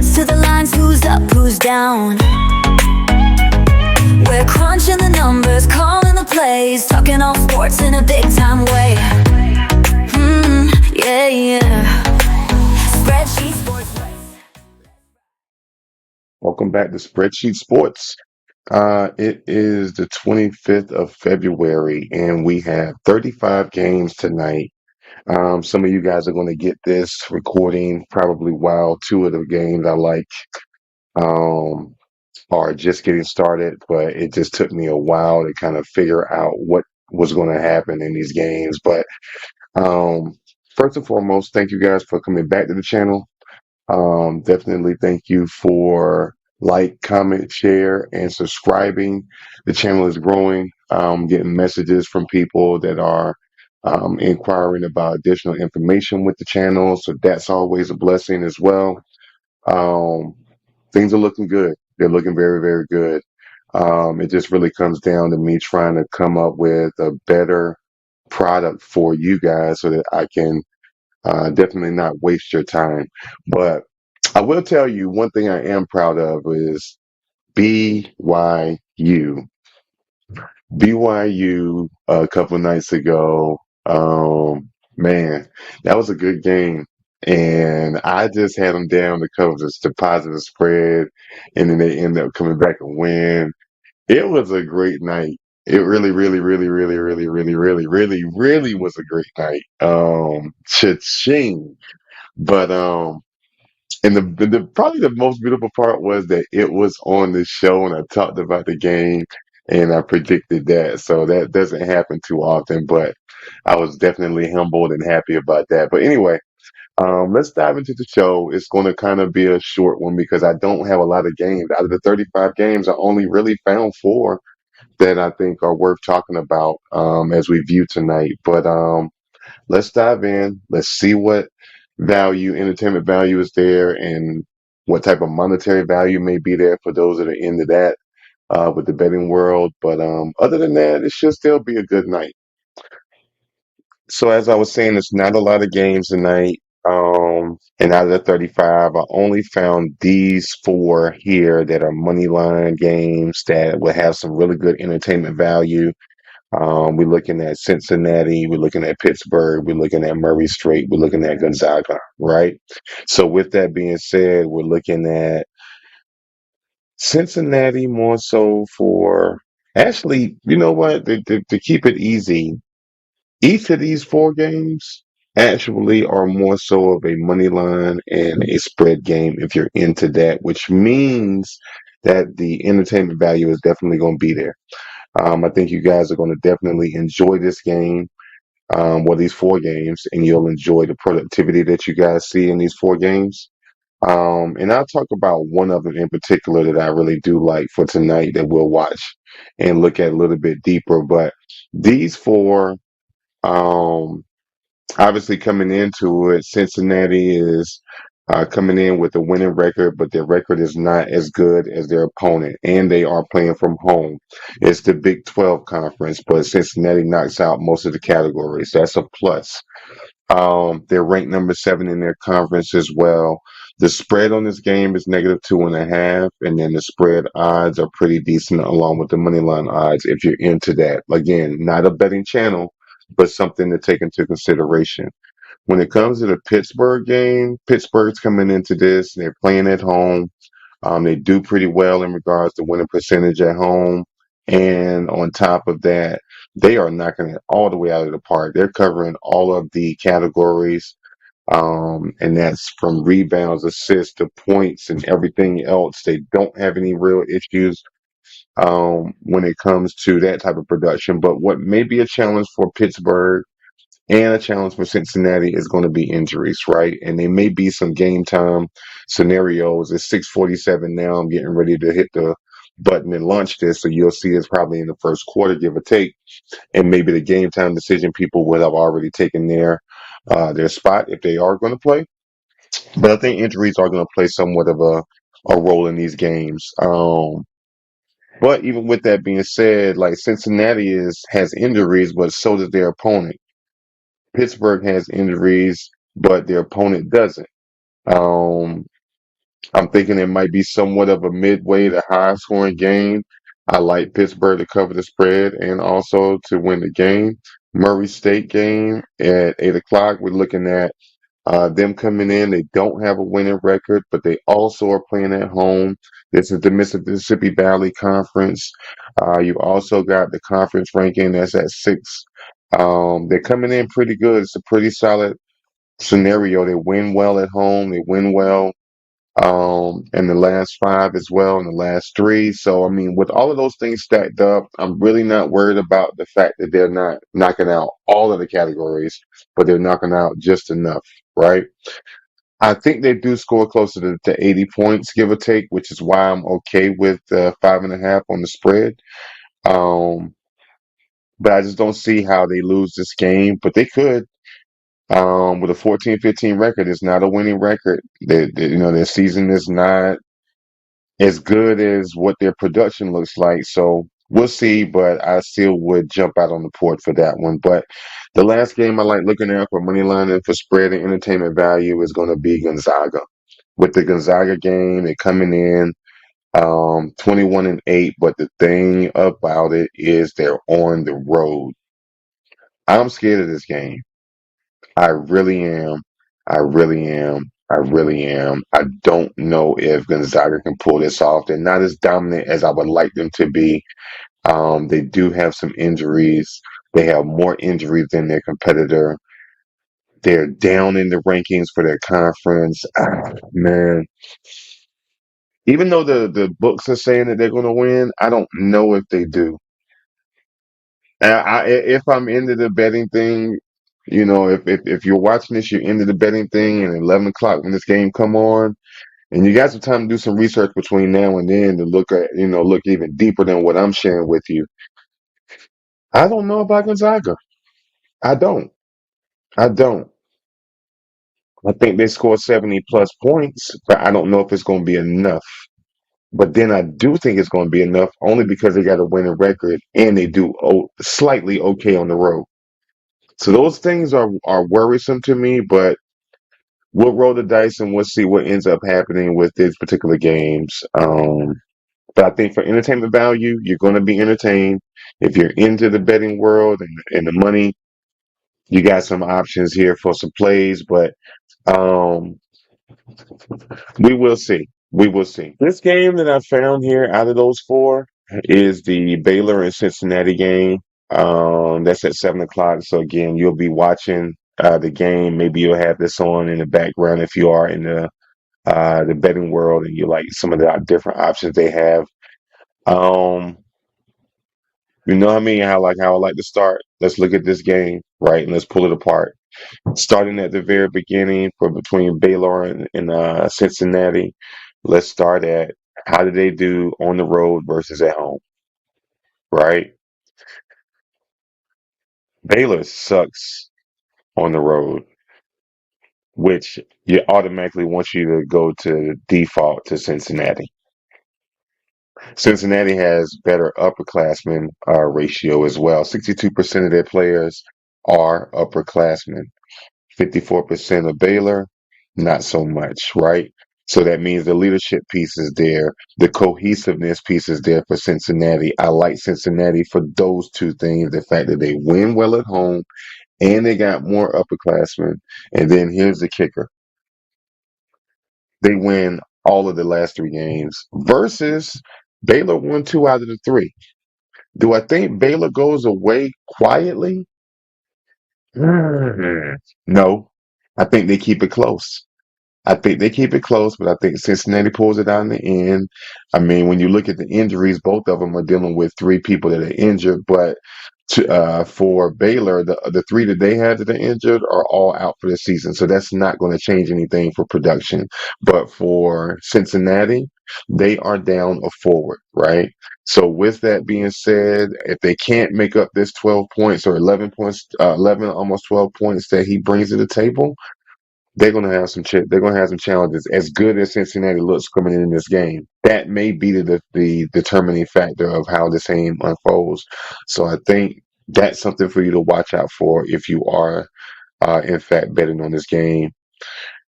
Heads to the lines, who's up, who's down. We're crunching the numbers, calling the plays, talking all sports in a big time way. Yeah, yeah. Spreadsheet Sports. Welcome back to Spreadsheet Sports. It is the 25th of February, and we have 35 games tonight. Some of you guys are going to get this recording probably while two of the games I like um, are just getting started, but it just took me a while to kind of figure out what was going to happen in these games. But um, first and foremost, thank you guys for coming back to the channel. Definitely thank you for like, comment, share, and subscribing. The channel is growing. Getting messages from people that are inquiring about additional information with the channel. So that's always a blessing as well. Um, Things are looking good. They're looking very, very good. It just really comes down to me trying to come up with a better product for you guys so that I can definitely not waste your time. But I will tell you one thing I am proud of is BYU. BYU a couple nights ago. Man, that was a good game. And I just had them down to cover the positive spread, and then they ended up coming back and win. It was a great night. It really, really, really, really, really, really, really, really, really was a great night. Cha-ching. But and the probably the most beautiful part was that it was on the show, and I talked about the game, and I predicted that. So that doesn't happen too often, but I was definitely humbled and happy about that. But anyway, let's dive into the show. It's going to kind of be a short one because I don't have a lot of games. Out of the 35 games, I only really found four that I think are worth talking about as we view tonight. But let's dive in. Let's see what entertainment value is there, and what type of monetary value may be there for those that are into that with the betting world. But other than that, it should still be a good night. So as I was saying, it's not a lot of games tonight. And out of the 35, I only found these four here that are money line games that will have some really good entertainment value. We're looking at Cincinnati, we're looking at Pittsburgh, we're looking at Murray State, we're looking at Gonzaga, right? So with that being said, we're looking at Cincinnati more so for actually, you know what? To keep it easy, each of these four games actually are more so of a money line and a spread game if you're into that, which means that the entertainment value is definitely going to be there. I think you guys are going to definitely enjoy this game, these four games, and you'll enjoy the productivity that you guys see in these four games. And I'll talk about one of them in particular that I really do like for tonight that we'll watch and look at a little bit deeper. But these four, um, obviously coming into it, Cincinnati is coming in with a winning record, but their record is not as good as their opponent, and they are playing from home. It's the Big 12 conference, but Cincinnati knocks out most of the categories. That's a plus. They're ranked number 7 in their conference as well. The spread on this game is -2.5, and then the spread odds are pretty decent along with the money line odds if you're into that. Again, not a betting channel, but something to take into consideration. When it comes to the Pittsburgh game, Pittsburgh's coming into this. They're playing at home. They do pretty well in regards to winning percentage at home. And on top of that, they are knocking it all the way out of the park. They're covering all of the categories. And that's from rebounds, assists to points and everything else. They don't have any real issues when it comes to that type of production. But what may be a challenge for Pittsburgh and a challenge for Cincinnati is going to be injuries, right? And there may be some game time scenarios. It's 6:47 now. I'm getting ready to hit the button and launch this. So you'll see it's probably in the first quarter, give or take. And maybe the game time decision people would have already taken their spot if they are going to play. But I think injuries are going to play somewhat of a role in these games. But even with that being said, like Cincinnati has injuries, but so does their opponent. Pittsburgh has injuries, but their opponent doesn't. Um, I'm thinking it might be somewhat of a midway to high scoring game. I like Pittsburgh to cover the spread and also to win the game. Murray State game at 8 o'clock. We're looking at them coming in. They don't have a winning record, but they also are playing at home. This is the Mississippi Valley Conference. You also got the conference ranking that's at 6. They're coming in pretty good. It's a pretty solid scenario. They win well at home. They win well in the last 5 as well, in the last 3. So, I mean, with all of those things stacked up, I'm really not worried about the fact that they're not knocking out all of the categories, but they're knocking out just enough, right? I think they do score closer to 80 points, give or take, which is why I'm okay with 5.5 on the spread. Um, but I just don't see how they lose this game, but they could. With a 14-15 record, it's not a winning record. Their season is not as good as what their production looks like. So we'll see, but I still would jump out on the port for that one. But the last game I like looking at for money line and for spread and entertainment value is going to be Gonzaga. With the Gonzaga game, they're coming in 21-8, but the thing about it is they're on the road. I'm scared of this game. I really am. I really am. I really am. I don't know if Gonzaga can pull this off. They're not as dominant as I would like them to be. They do have some injuries. They have more injuries than their competitor. They're down in the rankings for their conference. Man, even though the books are saying that they're going to win, I don't know if they do. If I'm into the betting thing, if you're watching this, you're into the betting thing, and 11 o'clock when this game come on, and you got some time to do some research between now and then to look even deeper than what I'm sharing with you. I don't know about Gonzaga. I don't. I don't. I think they score 70 plus points, but I don't know if it's going to be enough. But then I do think it's going to be enough only because they got a winning record and they do slightly okay on the road. So those things are worrisome to me, but we'll roll the dice and we'll see what ends up happening with these particular games. But I think for entertainment value, you're going to be entertained. If you're into the betting world and the money, you got some options here for some plays, but um, we will see. We will see. This game that I found here out of those 4 is the Baylor and Cincinnati game. That's at 7 o'clock. So again, you'll be watching the game. Maybe you'll have this on in the background if you are in the betting world and you like some of the different options they have. Um, you know what I mean? How I like to start. Let's look at this game, right? And let's pull it apart. Starting at the very beginning for between Baylor and Cincinnati. Let's start at how did they do on the road versus at home, right? Baylor sucks on the road, which you automatically wants you to go to default to Cincinnati. Cincinnati has better upperclassmen ratio as well. 62% of their players are upperclassmen. 54% of Baylor, not so much, right? So that means the leadership piece is there. The cohesiveness piece is there for Cincinnati. I like Cincinnati for those 2 things. The fact that they win well at home and they got more upperclassmen. And then here's the kicker. They win all of the last 3 games versus Baylor won 2 out of the 3. Do I think Baylor goes away quietly? No. I think they keep it close. I think they keep it close, but I think Cincinnati pulls it out in the end. I mean, when you look at the injuries, both of them are dealing with 3 people that are injured. But for Baylor, the 3 that they had that are injured are all out for the season, so that's not going to change anything for production. But for Cincinnati, they are down a forward, right? So with that being said, if they can't make up this 12 points or 11 points, 11 almost 12 points that he brings to the table, they're going to have they're going to have some challenges. As good as Cincinnati looks coming in this game, that may be the determining factor of how this game unfolds. So I think that's something for you to watch out for if you are in fact betting on this game.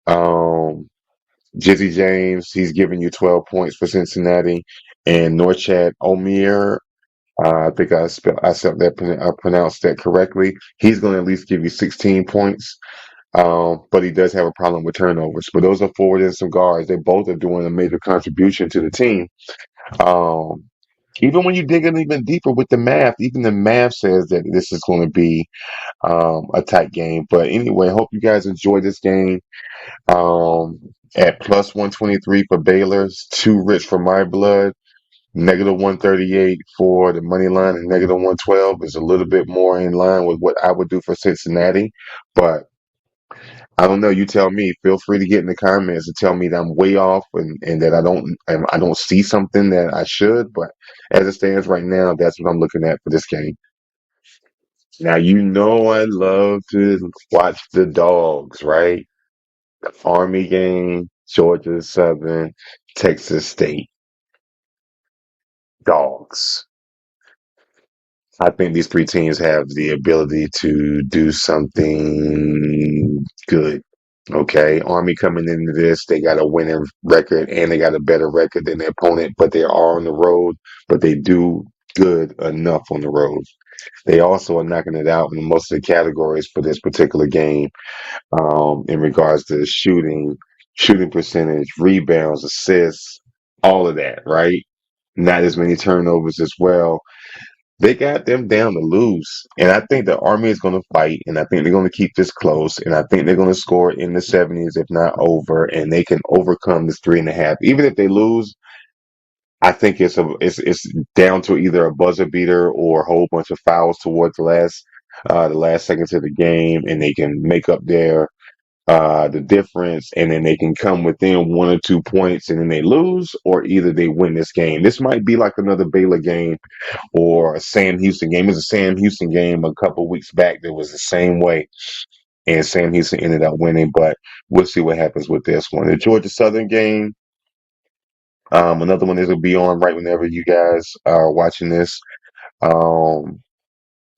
Um, Jizzy James, he's giving you 12 points for Cincinnati. And Norchad Omir, I think I said that I pronounced that correctly. He's going to at least give you 16 points. But he does have a problem with turnovers. But those are forward and some guards. They both are doing a major contribution to the team. Um, Even when you dig in even deeper with the math, even the math says that this is going to be a tight game. But anyway, hope you guys enjoy this game. Um, at plus 123 for Baylor's, too rich for my blood. Negative 138 for the money line and negative 112 is a little bit more in line with what I would do for Cincinnati. But I don't know. You tell me. Feel free to get in the comments and tell me that I'm way off and that I don't see something that I should. But as it stands right now, that's what I'm looking at for this game. Now you know I love to watch the dogs, right? The Army game, Georgia Southern, Texas State dogs. I think these three teams have the ability to do something good. Okay, Army coming into this, they got a winning record and they got a better record than their opponent, but they are on the road, but they do good enough on the road. They also are knocking it out in most of the categories for this particular game, in regards to shooting, shooting percentage, rebounds, assists, all of that, right? Not as many turnovers as well. They got them down to lose. And I think the Army is going to fight, and I think they're going to keep this close, and I think they're going to score in the 70s, if not over, and they can overcome this 3.5. Even if they lose, I think it's down to either a buzzer beater or a whole bunch of fouls towards the last seconds of the game, and they can make up the difference, and then they can come within 1 or 2 points, and then they lose, or either they win this game. This might be like another Baylor game or a Sam Houston game. It was a Sam Houston game a couple weeks back that was the same way, and Sam Houston ended up winning. But we'll see what happens with this one. The Georgia Southern game, another one that will be on right whenever you guys are watching this. Um,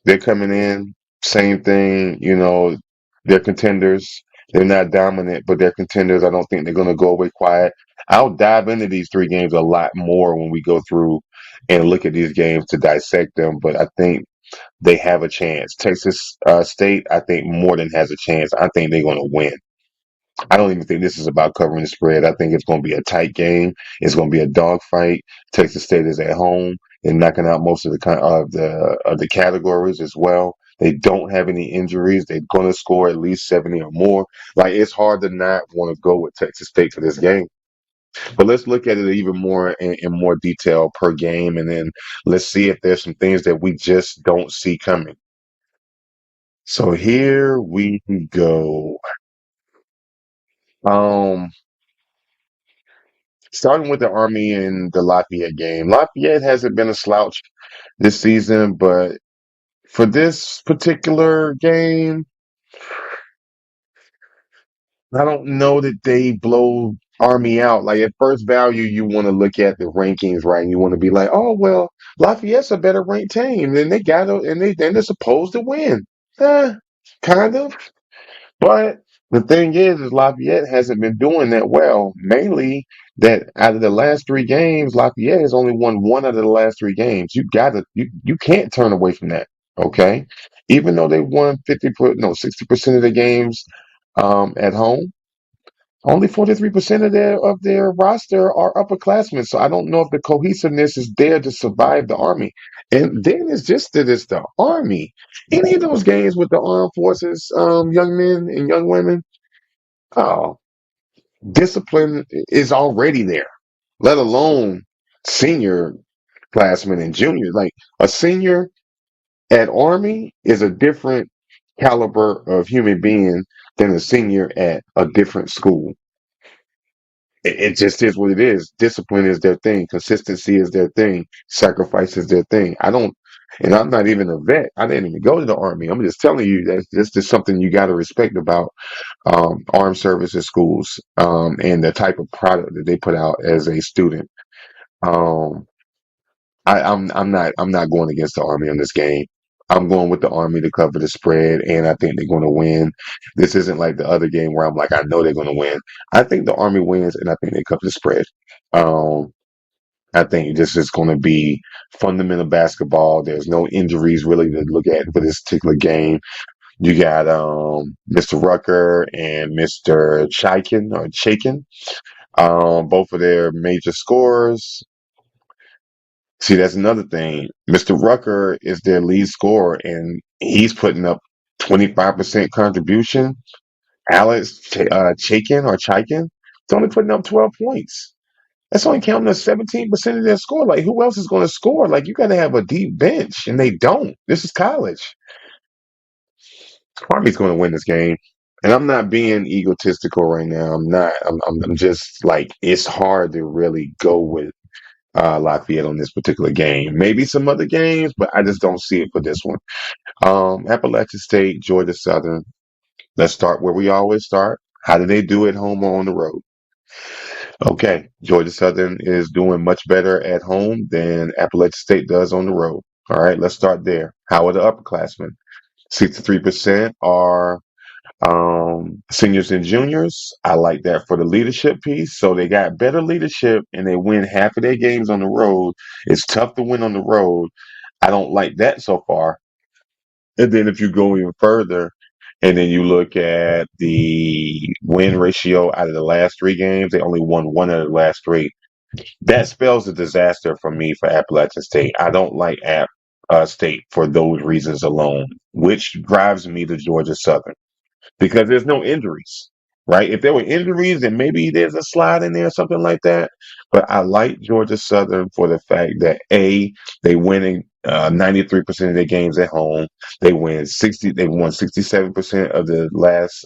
they're coming in, same thing. You know, they're contenders. They're not dominant, but they're contenders. I don't think they're going to go away quiet. I'll dive into these three games a lot more when we go through and look at these games to dissect them. But I think they have a chance. Texas State, I think, more than has a chance. I think they're going to win. I don't even think this is about covering the spread. I think it's going to be a tight game. It's going to be a dogfight. Texas State is at home. They're knocking out most of the categories as well. They don't have any injuries. They're going to score at least 70 or more. Like, it's hard to not want to go with Texas State for this game. But let's look at it even more in more detail per game, and then let's see if there's some things that we just don't see coming. So here we go. Um, Starting with the Army and the Lafayette game. Lafayette hasn't been a slouch this season, but for this particular game, I don't know that they blow Army out. Like, at first value, you want to look at the rankings, right? And you want to be like, oh well, Lafayette's a better ranked team, and they're supposed to win. Eh, kind of. But the thing is Lafayette hasn't been doing that well. Mainly that out of the last three games, Lafayette has only won one out of the last three games. You can't turn away from that. Okay. Even though they won 60% of the games at home, only 43% of their roster are upperclassmen. So I don't know if the cohesiveness is there to survive the Army. And then it's just that it's the Army. Any of those games with the armed forces, young men and young women, oh, discipline is already there, let alone senior classmen and juniors. Like, a senior at Army is a different caliber of human being than a senior at a different school. It just is what it is. Discipline is their thing. Consistency is their thing. Sacrifice is their thing. And I'm not even a vet. I didn't even go to the Army. I'm just telling you that this is something you got to respect about armed services schools, and the type of product that they put out as a student. Um, I'm not going against the Army on this game. I'm going with the Army to cover the spread, and I think they're going to win. This isn't like the other game where I'm like, I know they're going to win. I think the Army wins, and I think they cover the spread. Um, I think this is going to be fundamental basketball. There's no injuries really to look at for this particular game. You got Mr. Rucker and Mr. Chaikin, both of their major scorers. See, that's another thing. Mr. Rucker is their lead scorer, and he's putting up 25% contribution. Chaikin, it's only putting up 12 points. That's only counting as 17% of their score. Like, who else is going to score? Like, you got to have a deep bench, and they don't. This is college. Army's going to win this game. And I'm not being egotistical right now. I'm not. I'm just like, it's hard to really go with Lafayette on this particular game. Maybe some other games, but I just don't see it for this one. Appalachian State, Georgia Southern. Let's start where we always start. How do they do at home or on the road? Okay, Georgia Southern is doing much better at home than Appalachian State does on the road. All right, let's start there. How are the upperclassmen? 63% are seniors and juniors. I like that for the leadership piece. So they got better leadership and they win half of their games on the road. It's tough to win on the road. I don't like that so far. And then if you go even further and then you look at the win ratio out of the last three games, they only won one out of the last three. That spells a disaster for me for Appalachian State. I don't like App State for those reasons alone, which drives me to Georgia Southern because there's no injuries, right? If there were injuries, then maybe there's a slide in there or something like that. But I like Georgia Southern for the fact that they win 93% of their games at home. They win 60. They won 67% of the last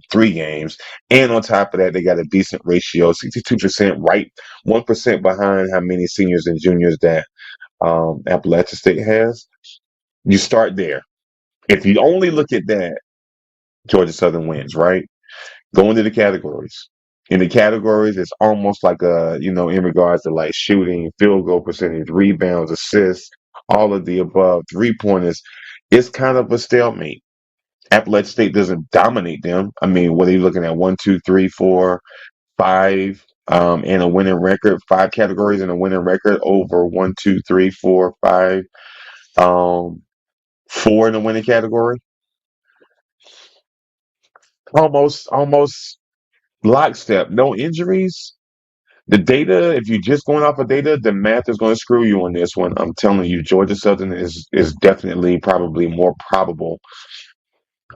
three games, and on top of that, they got a decent ratio, 62%, right, 1% behind how many seniors and juniors that Appalachian State has. You start there. If you only look at that, Georgia Southern wins, right? Go into the categories. In the categories, it's almost like in regards to like shooting, field goal percentage, rebounds, assists, all of the above, 3 pointers. It's kind of a stalemate. Appalachian State doesn't dominate them. I mean, what are you looking at? One, two, three, four, five, and a winning record, five categories and a winning record over one, two, three, four, five, um, four in the winning category. Almost lockstep. No injuries. The data, if you're just going off of data, the math is going to screw you on this one. I'm telling you, Georgia Southern is definitely probably more probable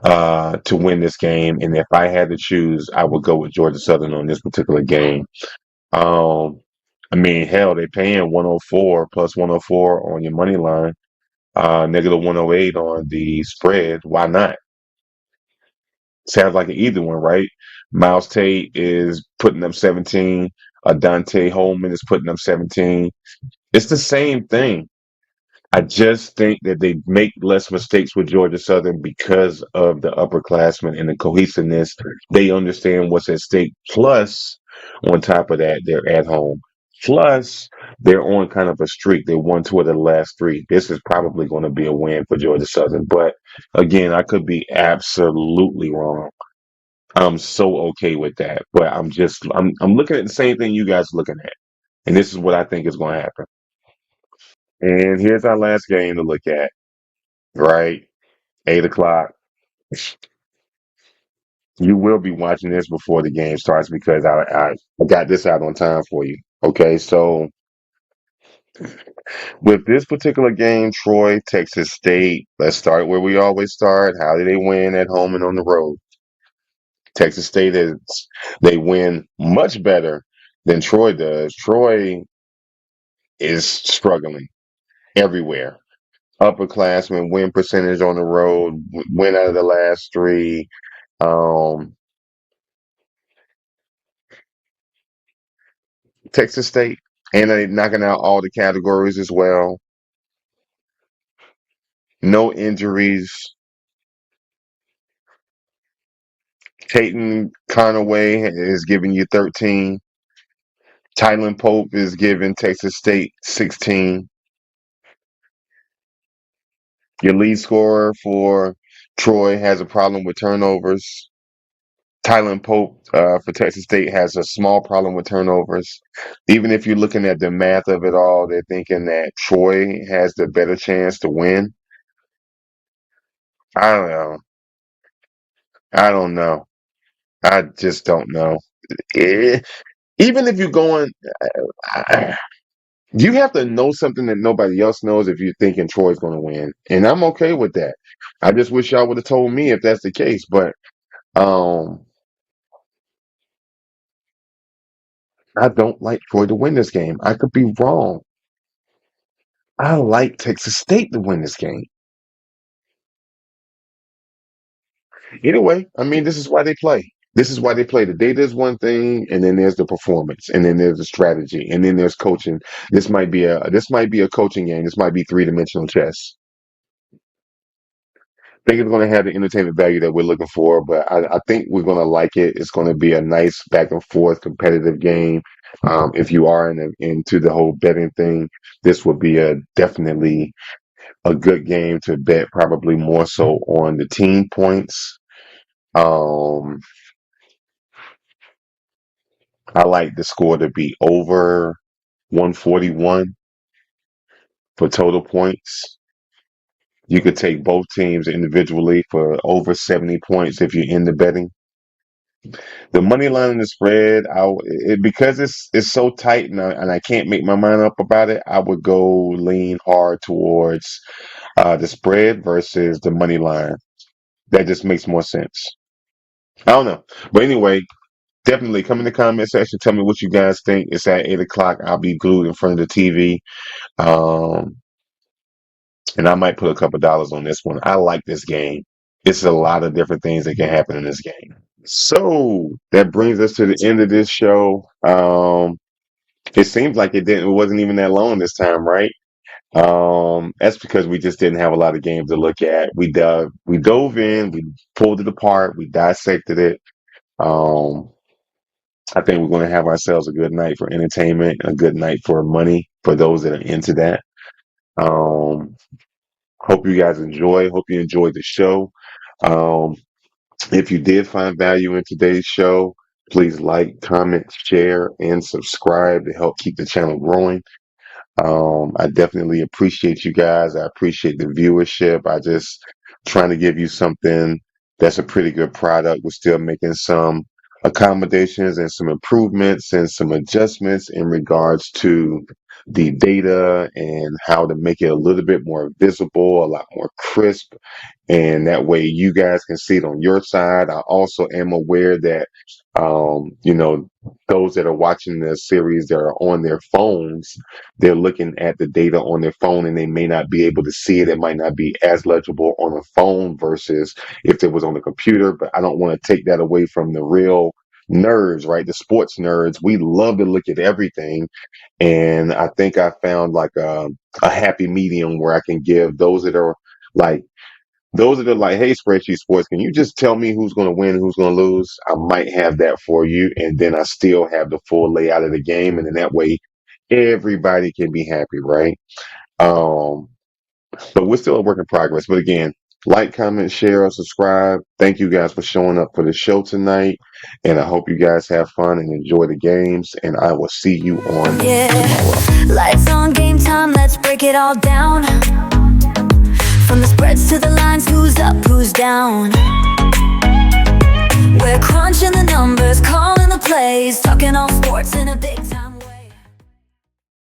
to win this game. And if I had to choose, I would go with Georgia Southern on this particular game. Um, I mean, hell, they're paying 104 plus 104 on your money line, negative 108 on the spread. Why not? Sounds like an either one, right? Miles Tate is putting up 17. Dante Holman is putting up 17. It's the same thing. I just think that they make less mistakes with Georgia Southern because of the upperclassmen and the cohesiveness. They understand what's at stake. Plus, on top of that, they're at home. Plus, they're on kind of a streak. They won two of the last three. This is probably going to be a win for Georgia Southern. But again, I could be absolutely wrong. I'm so okay with that. But I'm looking at the same thing you guys are looking at. And this is what I think is going to happen. And here's our last game to look at, right? 8 o'clock. You will be watching this before the game starts because I got this out on time for you. Okay, so with this particular game, Troy, Texas State, let's start where we always start. How do they win at home and on the road? Texas State they win much better than Troy does. Troy is struggling everywhere. Upperclassmen win percentage on the road, win out of the last three. Um, Texas State, and they knocking out all the categories as well. No injuries. Peyton Conaway is giving you 13. Tylen Pope is giving Texas State 16. Your lead scorer for Troy has a problem with turnovers. Tylen Pope for Texas State has a small problem with turnovers. Even if you're looking at the math of it all, they're thinking that Troy has the better chance to win. I don't know. I don't know. I just don't know. Eh, Even if you're going, I- you have to know something that nobody else knows if you're thinking Troy's going to win. And I'm okay with that. I just wish y'all would have told me if that's the case. But um, I don't like Troy to win this game. I could be wrong. I like Texas State to win this game. Either way, I mean, this is why they play. This is why they play. The data is one thing, and then there's the performance, and then there's the strategy, and then there's coaching. This might be a coaching game. This might be three-dimensional chess. I think it's going to have the entertainment value that we're looking for, but I think we're going to like it. It's going to be a nice back and forth competitive game. If you are into the whole betting thing, this would be a definitely a good game to bet, probably more so on the team points. Um, I like the score to be over 141 for total points. You could take both teams individually for over 70 points if you're in the betting. The money line and the spread, because it's so tight and I can't make my mind up about it. I would go lean hard towards the spread versus the money line. That just makes more sense. I don't know, but anyway, definitely come in the comment section. Tell me what you guys think. It's at 8 o'clock. I'll be glued in front of the TV. Um, and I might put a couple dollars on this one. I like this game. It's a lot of different things that can happen in this game. So that brings us to the end of this show. It seems like it wasn't even that long this time, right? That's because we just didn't have a lot of games to look at. We dove in, we pulled it apart, we dissected it. Um, I think we're going to have ourselves a good night for entertainment, a good night for money for those that are into that. Um, Hope you guys enjoy. Hope you enjoyed the show. Um, if you did find value in today's show, please like, comment, share, and subscribe to help keep the channel growing. I definitely appreciate you guys. I appreciate the viewership. I just trying to give you something that's a pretty good product. We're still making some accommodations and some improvements and some adjustments in regards to the data and how to make it a little bit more visible, a lot more crisp, and that way you guys can see it on your side. I also am aware that those that are watching the series that are on their phones, they're looking at the data on their phone and they may not be able to see it. It might not be as legible on a phone versus if it was on a computer, but I don't want to take that away from the real nerds, right? The sports nerds. We love to look at everything. And I think I found like a happy medium where I can give like those that are like, hey, spreadsheet sports, can you just tell me who's going to win, who's going to lose? I might have that for you. And then I still have the full layout of the game. And then that way everybody can be happy, right? Um, but we're still a work in progress. But again, like, comment, share, or subscribe. Thank you guys for showing up for the show tonight. And I hope you guys have fun and enjoy the games. And I will see you on tomorrow. Lights on, game time, let's break it all down. From the spreads to the lines, who's up, who's down. We're crunching the numbers, calling the plays, talking all sports in a big time.